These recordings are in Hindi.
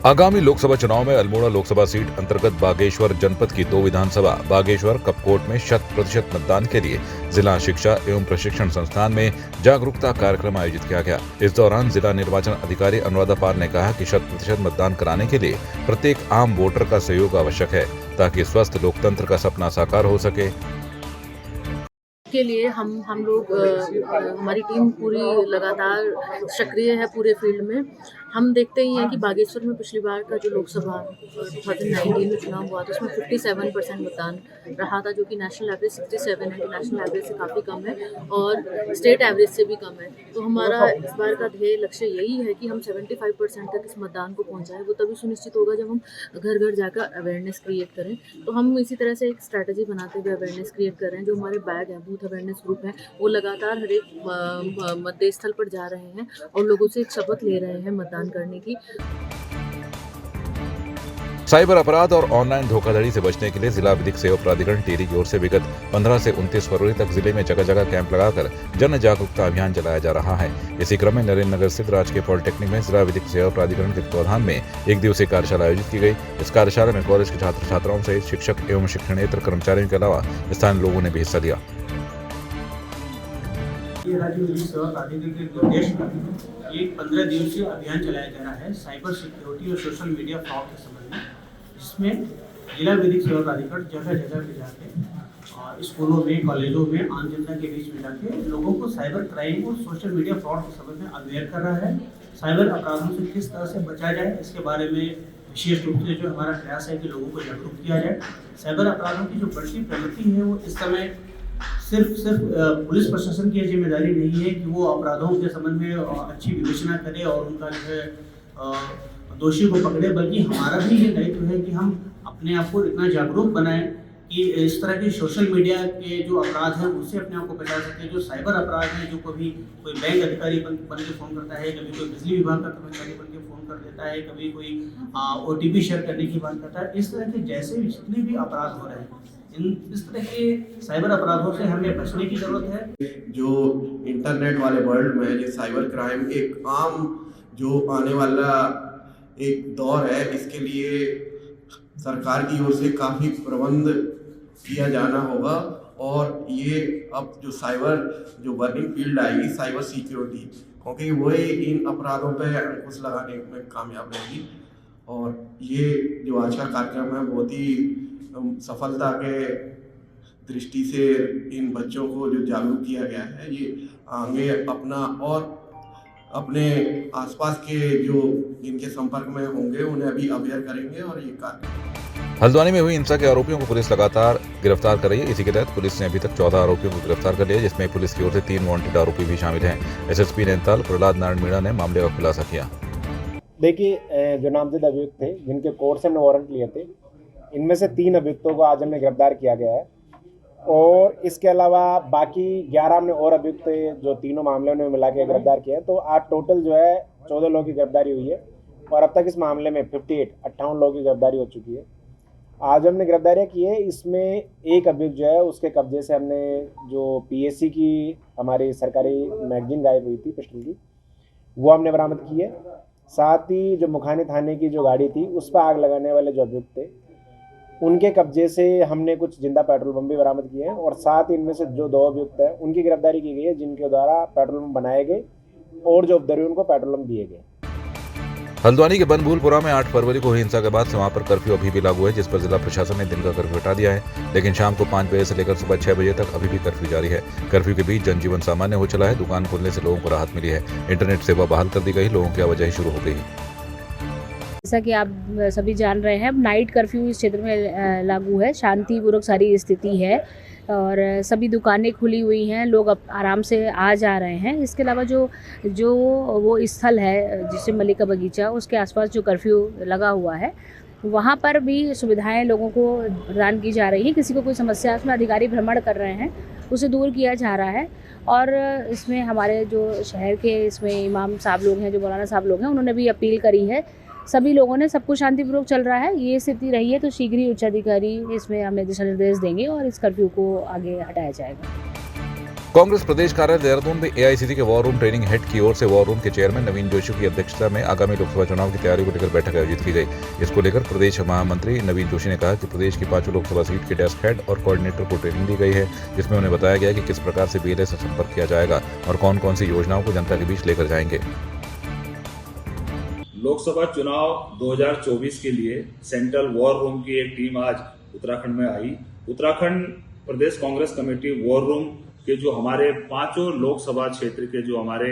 आगामी लोकसभा चुनाव में अल्मोड़ा लोकसभा सीट अंतर्गत बागेश्वर जनपद की 2 विधानसभा बागेश्वर कपकोट में 100% मतदान के लिए जिला शिक्षा एवं प्रशिक्षण संस्थान में जागरूकता कार्यक्रम आयोजित किया गया। इस दौरान जिला निर्वाचन अधिकारी अनुराधा पाल ने कहा कि 100% मतदान कराने के लिए प्रत्येक आम वोटर का सहयोग आवश्यक है ताकि स्वस्थ लोकतंत्र का सपना साकार हो सके। के लिए हम लोग हमारी टीम पूरी लगातार सक्रिय है पूरे फील्ड में। हम देखते ही हैं कि बागेश्वर में पिछली बार का जो लोकसभा 2019 में चुनाव हुआ था उसमें 57% मतदान रहा था, जो कि नेशनल एवरेज 67 है, जो नेशनल एवरेज से काफ़ी कम है और स्टेट एवरेज से भी कम है। तो हमारा इस बार का ध्येय लक्ष्य यही है कि हम 75% तक इस मतदान को पहुँचाएँ। वो तभी सुनिश्चित होगा जब हम घर घर जाकर अवेयरनेस क्रिएट करें। तो हम इसी तरह से एक स्ट्रैटेजी बनाते हुए अवेयरनेस क्रिएट कर रहे हैं। जो हमारे बैग हैं, बूथ अवेयरनेस ग्रुप है, वो लगातार हर एक मतदेय स्थल पर जा रहे हैं और लोगों से एक शपथ ले रहे हैं मतदान करने की। साइबर अपराध और ऑनलाइन धोखाधड़ी से बचने के लिए जिला विधिक सेवा प्राधिकरण टिहरी की ओर से विगत 15 से 29 फरवरी तक जिले में जगह जगह कैंप लगाकर जन जागरूकता अभियान चलाया जा रहा है। इसी क्रम में नरेंद्र नगर स्थित राजकीय पॉलिटेक्निक में जिला विधिक सेवा प्राधिकरण के तत्वाधान में 1 दिवसीय कार्यशाला आयोजित की गई। इस कार्यशाला में कॉलेज के छात्र छात्राओं सहित शिक्षक एवं शिक्षणेतर कर्मचारियों के अलावा स्थानीय लोगों ने भी हिस्सा लिया। ये राज्य विधिक सेवा प्राधिकरण के निर्देश में एक 15 दिवसीय अभियान चलाया जा रहा है साइबर सिक्योरिटी और सोशल मीडिया फ्रॉड के संबंध में, जिसमें जिला विधिक सेवा प्राधिकरण जगह जगह पे जाके स्कूलों में, कॉलेजों में, आम जनता के बीच में जाके लोगों को साइबर क्राइम और सोशल मीडिया फ्रॉड के संबंध में अवेयर कर रहा है। साइबर अपराधों से किस तरह से बचा जाए इसके बारे में विशेष रूप से जो हमारा प्रयास है कि लोगों को जागरूक किया जाए। साइबर अपराधों की जो बढ़ती प्रवृत्ति है वो इस समय सिर्फ पुलिस प्रशासन की जिम्मेदारी नहीं है कि वो अपराधों के संबंध में अच्छी विवेचना करे और उनका जो है दोषी को पकड़े, बल्कि हमारा भी ये दायित्व है कि हम अपने आप को इतना जागरूक बनाएं कि इस तरह की सोशल मीडिया के जो अपराध हैं उससे अपने आप को बचा सके। जो साइबर अपराध हैं, जो कभी कोई बैंक अधिकारी बन के फ़ोन करता है, कभी कोई बिजली विभाग का कर्मचारी बन के फ़ोन कर देता है, कभी कोई OTP शेयर करने की बात करता है, इस तरह के जैसे जितने भी अपराध हो रहे हैं इस तरह के साइबर अपराधों से हमें बचने की जरूरत है। जो इंटरनेट वाले वर्ल्ड में ये साइबर क्राइम एक आम जो आने वाला एक दौर है, इसके लिए सरकार की ओर से काफ़ी प्रबंध किया जाना होगा और ये अब जो साइबर जो वर्किंग फील्ड आएगी साइबर सिक्योरिटी, क्योंकि वही इन अपराधों पर अंकुश लगाने में कामयाब रहेगी। और ये जो आज का कार्यक्रम है बहुत ही सफलता के दृष्टि से इन बच्चों को जो जागरूक किया गया है, ये आगे अपना और अपने आसपास के जो इनके संपर्क में होंगे उन्हें अभी अवेयर करेंगे। और ये कार्य हल्द्वानी में हुई हिंसा के आरोपियों को पुलिस लगातार गिरफ्तार कर रही है। इसी के तहत पुलिस ने अभी तक 14 आरोपियों को गिरफ्तार कर लिया, जिसमें पुलिस की ओर से 3 वांटेड आरोपी भी शामिल हैं। SSP नैनीताल प्रहलाद नारायण मीणा ने मामले का खुलासा किया। देखिए, जो नामजद अभियुक्त थे जिनके कोर्ट से हमने वारंट लिए थे, इनमें से 3 अभियुक्तों को आज हमने गिरफ्तार किया गया है और इसके अलावा बाकी 11 हमने और अभियुक्त जो तीनों मामले में मिला के गिरफ्तार किए हैं। तो आज टोटल जो है 14 लोगों की गिरफ्तारी हुई है और अब तक इस मामले में 58 लोगों की गिरफ्तारी हो चुकी है। आज हमने गिरफ्तारियाँ की है, इसमें एक अभियुक्त जो है उसके कब्जे से हमने जो PSC की हमारी सरकारी मैगजीन गायब हुई थी पिस्टल की, वो हमने बरामद की है। साथ ही जो मुखानी थाने की जो गाड़ी थी उस पर आग लगाने वाले जो अभियुक्त थे उनके कब्जे से हमने कुछ जिंदा पेट्रोल बम भी बरामद किए हैं और साथ ही इनमें से जो 2 अभियुक्त हैं उनकी गिरफ्तारी की गई है जिनके द्वारा पेट्रोल बम बनाए गए और जो उपद्रवी उनको पेट्रोल बम दिए गए। हल्द्वानी के बनभूलपुरा में 8 फरवरी को हुई हिंसा के बाद से वहां पर कर्फ्यू अभी भी लागू है, जिस पर जिला प्रशासन ने दिन का कर्फ्यू हटा दिया है, लेकिन शाम को 5 बजे से लेकर सुबह 6 बजे तक अभी भी कर्फ्यू जारी है। कर्फ्यू के बीच जनजीवन सामान्य हो चला है। दुकान खुलने से लोगों को राहत मिली है। इंटरनेट सेवा बहाल कर दी गई, लोगों की आवाजाही शुरू हो गई। जैसा कि आप सभी जान रहे हैं, नाइट कर्फ्यू इस क्षेत्र में लागू है। शांतिपूर्वक सारी स्थिति है और सभी दुकानें खुली हुई हैं, लोग अब आराम से आ जा रहे हैं। इसके अलावा जो वो स्थल है जिसे मल्लिका बगीचा, उसके आसपास जो कर्फ्यू लगा हुआ है वहाँ पर भी सुविधाएं लोगों को प्रदान की जा रही है। किसी को कोई समस्या है उसमें अधिकारी भ्रमण कर रहे हैं, उसे दूर किया जा रहा है। और इसमें हमारे जो शहर के इसमें इमाम साहब लोग हैं, जो मौलाना साहब लोग हैं, उन्होंने भी अपील करी है सभी लोगों ने, सब कुछ शांतिपूर्वक चल रहा है। ये स्थिति रही है तो शीघ्र ही उच्चाधिकारी इसमें हमें दिशा निर्देश देंगे और इस कर्फ्यू को आगे हटाया जाएगा। कांग्रेस प्रदेश कार्यालय देहरादून में एआईसीसी के वॉर रूम ट्रेनिंग हेड की ओर से वॉर रूम के चेयरमैन नवीन जोशी की अध्यक्षता में आगामी लोकसभा चुनाव की तैयारी को लेकर बैठक आयोजित की गई। इसको लेकर प्रदेश महामंत्री नवीन जोशी ने कहा कि प्रदेश की 5 लोकसभा सीट के डेस्क हेड और कोऑर्डिनेटर को ट्रेनिंग दी गई है, जिसमें उन्हें बताया गया कि किस प्रकार से बीएलए से संपर्क किया जाएगा और कौन कौन सी योजनाओं को जनता के बीच लेकर जाएंगे। लोकसभा चुनाव 2024 के लिए सेंट्रल वॉर रूम की एक टीम आज उत्तराखंड में आई। उत्तराखंड प्रदेश कांग्रेस कमेटी वॉर रूम के जो हमारे 5 लोकसभा क्षेत्र के जो हमारे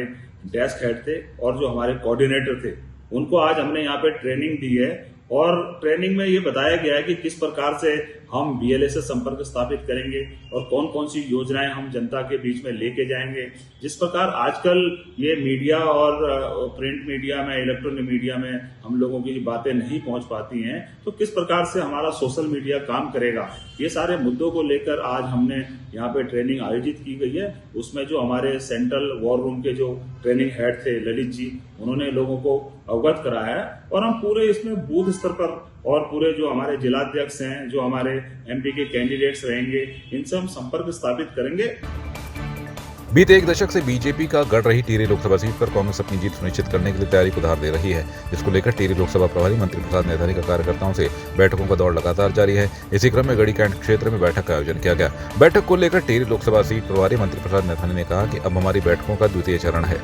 डेस्क हेड थे और जो हमारे कोऑर्डिनेटर थे, उनको आज हमने यहाँ पे ट्रेनिंग दी है और ट्रेनिंग में ये बताया गया है कि किस प्रकार से हम बीएलए से संपर्क स्थापित करेंगे और कौन कौन सी योजनाएं हम जनता के बीच में लेके जाएंगे। जिस प्रकार आजकल ये मीडिया और प्रिंट मीडिया में, इलेक्ट्रॉनिक मीडिया में हम लोगों की बातें नहीं पहुंच पाती हैं, तो किस प्रकार से हमारा सोशल मीडिया काम करेगा, ये सारे मुद्दों को लेकर आज हमने यहाँ पे ट्रेनिंग आयोजित की गई है। उसमें जो हमारे सेंट्रल वॉर रूम के जो ट्रेनिंग हेड थे ललित जी, उन्होंने लोगों को अवगत कराया है और हम पूरे इसमें बूथ स्तर पर और पूरे जो हमारे जिलाध्यक्ष हैं, जो हमारे एमपी के कैंडिडेट्स रहेंगे, इनसे हम संपर्क स्थापित करेंगे। बीते एक दशक से बीजेपी का गढ़ रही टिहरी लोकसभा सीट पर कांग्रेस अपनी जीत सुनिश्चित करने के लिए तैयारी को धार दे रही है। इसको लेकर टिहरी लोकसभा प्रभारी मंत्री प्रसाद नैथानी का कार्यकर्ताओं से बैठकों का दौर लगातार जारी है। इसी क्रम में गढ़ी कैंट क्षेत्र में बैठक का आयोजन किया गया। बैठक को लेकर टिहरी लोकसभा सीट प्रभारी मंत्री प्रसाद नैथानी ने कहा कि अब हमारी बैठकों का द्वितीय चरण है।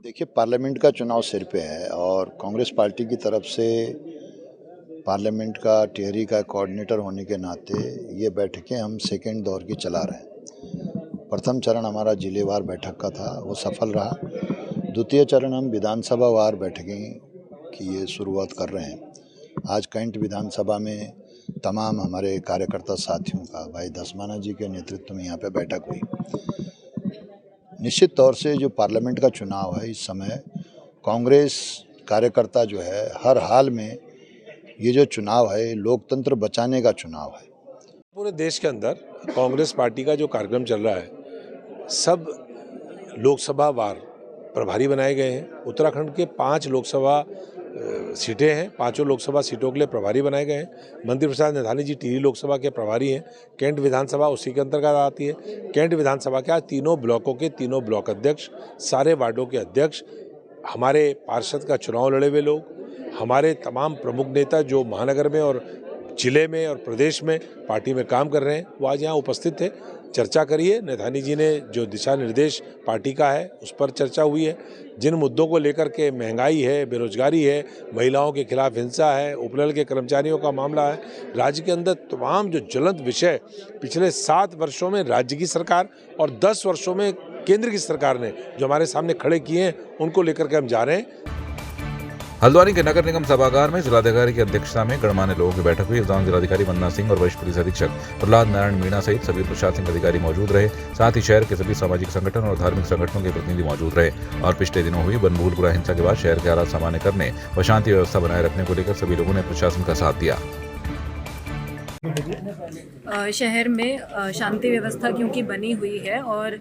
देखिए, पार्लियामेंट का चुनाव सिर पे है और कांग्रेस पार्टी की तरफ से पार्लियामेंट का टिहरी का कोऑर्डिनेटर होने के नाते ये बैठकें हम सेकेंड दौर की चला रहे हैं। प्रथम चरण हमारा जिलेवार बैठक का था, वो सफल रहा। द्वितीय चरण हम विधानसभा वार बैठकें की ये शुरुआत कर रहे हैं। आज कैंट विधानसभा में तमाम हमारे कार्यकर्ता साथियों का भाई धस्माना जी के नेतृत्व में यहाँ पे बैठक हुई। निश्चित तौर से जो पार्लियामेंट का चुनाव है, इस समय कांग्रेस कार्यकर्ता जो है हर हाल में ये जो चुनाव है लोकतंत्र बचाने का चुनाव है। पूरे देश के अंदर कांग्रेस पार्टी का जो कार्यक्रम चल रहा है, सब लोकसभा वार प्रभारी बनाए गए हैं। उत्तराखंड के 5 लोकसभा सीटें हैं, 5 लोकसभा सीटों के लिए प्रभारी बनाए गए हैं। मंत्री प्रसाद नैथानी जी टिहरी लोकसभा के प्रभारी हैं। कैंट विधानसभा उसी के अंतर्गत आती है। कैंट विधानसभा के आज 3 ब्लॉकों के 3 ब्लॉक अध्यक्ष, सारे वार्डों के अध्यक्ष, हमारे पार्षद का चुनाव लड़े हुए लोग, हमारे तमाम प्रमुख नेता जो महानगर में और जिले में और प्रदेश में पार्टी में काम कर रहे हैं, वो आज यहाँ उपस्थित थे। चर्चा करिए। नैथानी जी ने जो दिशा निर्देश पार्टी का है उस पर चर्चा हुई है। जिन मुद्दों को लेकर के महंगाई है, बेरोजगारी है, महिलाओं के खिलाफ हिंसा है, उपनल के कर्मचारियों का मामला है, राज्य के अंदर तमाम जो ज्वलंत विषय पिछले 7 वर्षों में राज्य की सरकार और 10 वर्षों में केंद्र की सरकार ने जो हमारे सामने खड़े किए हैं, उनको लेकर के हम जा रहे हैं। हल्द्वानी के नगर निगम सभागार में जिलाधिकारी की अध्यक्षता में गणमान्य लोगों की बैठक हुई। इस दौरान जिलाधिकारी वंदना सिंह और वरिष्ठ पुलिस अधीक्षक प्रहलाद नारायण मीणा सहित सभी प्रशासनिक अधिकारी मौजूद रहे। साथ ही शहर के सभी सामाजिक संगठन और धार्मिक संगठनों के प्रतिनिधि मौजूद रहे। और पिछले दिनों हुई बनभूलपुरा हिंसा के बाद शहर के हालात सामान्य करने व शांति व्यवस्था बनाए रखने को लेकर सभी लोगों ने प्रशासन का साथ दिया। शहर में शांति व्यवस्था क्योंकि बनी हुई है और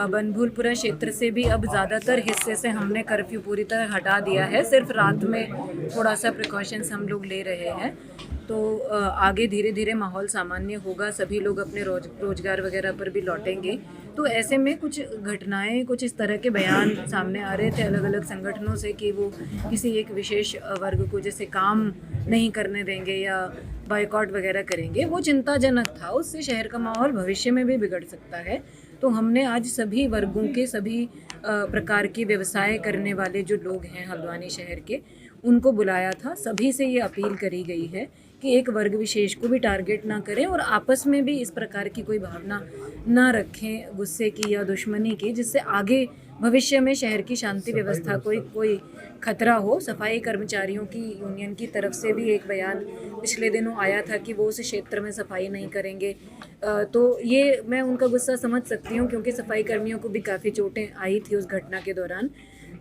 बनभूलपुरा क्षेत्र से भी अब ज़्यादातर हिस्से से हमने कर्फ्यू पूरी तरह हटा दिया है। सिर्फ रात में थोड़ा सा प्रिकॉशंस हम लोग ले रहे हैं, तो आगे धीरे धीरे माहौल सामान्य होगा। सभी लोग अपने रोजगार वगैरह पर भी लौटेंगे। तो ऐसे में कुछ घटनाएं, कुछ इस तरह के बयान सामने आ रहे थे अलग अलग संगठनों से कि वो किसी एक विशेष वर्ग को जैसे काम नहीं करने देंगे या बायकॉट वगैरह करेंगे। वो चिंताजनक था। उससे शहर का माहौल भविष्य में भी बिगड़ सकता है। तो हमने आज सभी वर्गों के, सभी प्रकार के व्यवसाय करने वाले जो लोग हैं हल्द्वानी शहर के, उनको बुलाया था। सभी से ये अपील करी गई है कि एक वर्ग विशेष को भी टारगेट ना करें और आपस में भी इस प्रकार की कोई भावना ना रखें गुस्से की या दुश्मनी की, जिससे आगे भविष्य में शहर की शांति व्यवस्था कोई खतरा हो। सफाई कर्मचारियों की यूनियन की तरफ से भी एक बयान पिछले दिनों आया था कि वो उस क्षेत्र में सफाई नहीं करेंगे। तो ये मैं उनका गुस्सा समझ सकती हूँ, क्योंकि सफाई कर्मियों को भी काफ़ी चोटें आई थी उस घटना के दौरान।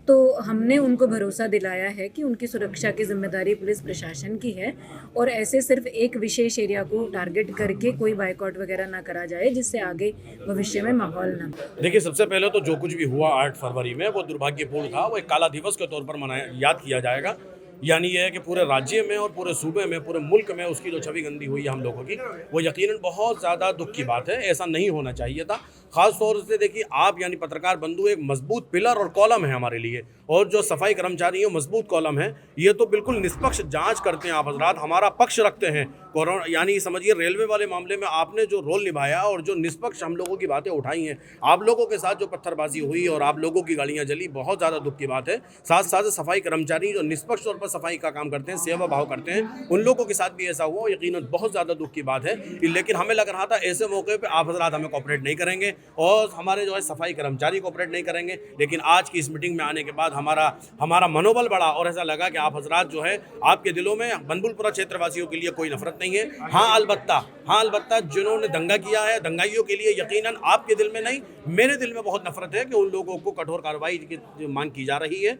तो हमने उनको भरोसा दिलाया है कि उनकी सुरक्षा की जिम्मेदारी पुलिस प्रशासन की है और ऐसे सिर्फ एक विशेष एरिया को टारगेट करके कोई बायकॉट वगैरह ना करा जाए, जिससे आगे भविष्य में माहौल ना। देखिए, सबसे पहले तो जो कुछ भी हुआ 8 फरवरी में वो दुर्भाग्यपूर्ण था। वो एक काला दिवस के तौर पर याद किया जाएगा यानी यह है कि पूरे राज्य में और पूरे सूबे में, पूरे मुल्क में उसकी जो छवि गंदी हुई है हम लोगों की, वो यकीनन बहुत ज़्यादा दुख की बात है। ऐसा नहीं होना चाहिए था। ख़ास तौर से देखिए, आप यानी पत्रकार बंधु एक मजबूत पिलर और कॉलम है हमारे लिए, और जो सफाई कर्मचारी हैं मजबूत कॉलम है। ये तो बिल्कुल निष्पक्ष जांच करते हैं आप हजरात, हमारा पक्ष रखते हैं। कोरोना यानी समझिए रेलवे वाले मामले में आपने जो रोल निभाया और जो निष्पक्ष हम लोगों की बातें उठाई हैं, आप लोगों के साथ जो पत्थरबाजी हुई और आप लोगों की गाड़ियाँ जली, बहुत ज़्यादा दुख की बात है। साथ साथ सफाई कर्मचारी जो निष्पक्ष तौर पर सफाई का काम करते हैं, सेवा भाव करते हैं, उन लोगों के साथ भी ऐसा हुआ, यकीनन बहुत ज़्यादा दुख की बात है। लेकिन हमें लग रहा था ऐसे मौके पर आप हजरात हमें कोऑपरेट नहीं करेंगे और हमारे जो है सफाई कर्मचारी कोऑपरेट नहीं करेंगे। लेकिन आज की इस मीटिंग में आने के बाद हमारा मनोबल बढ़ा और ऐसा लगा कि आप हजरात जो है, आपके दिलों में बनभूलपुरा क्षेत्रवासियों के लिए कोई नफरत नहीं है। हाँ अलबत्ता जिन्होंने दंगा किया है, दंगाइयों के लिए यकीनन आपके दिल में नहीं, मेरे दिल में बहुत नफरत है कि उन लोगों को कठोर कार्रवाई की मांग की जा रही है।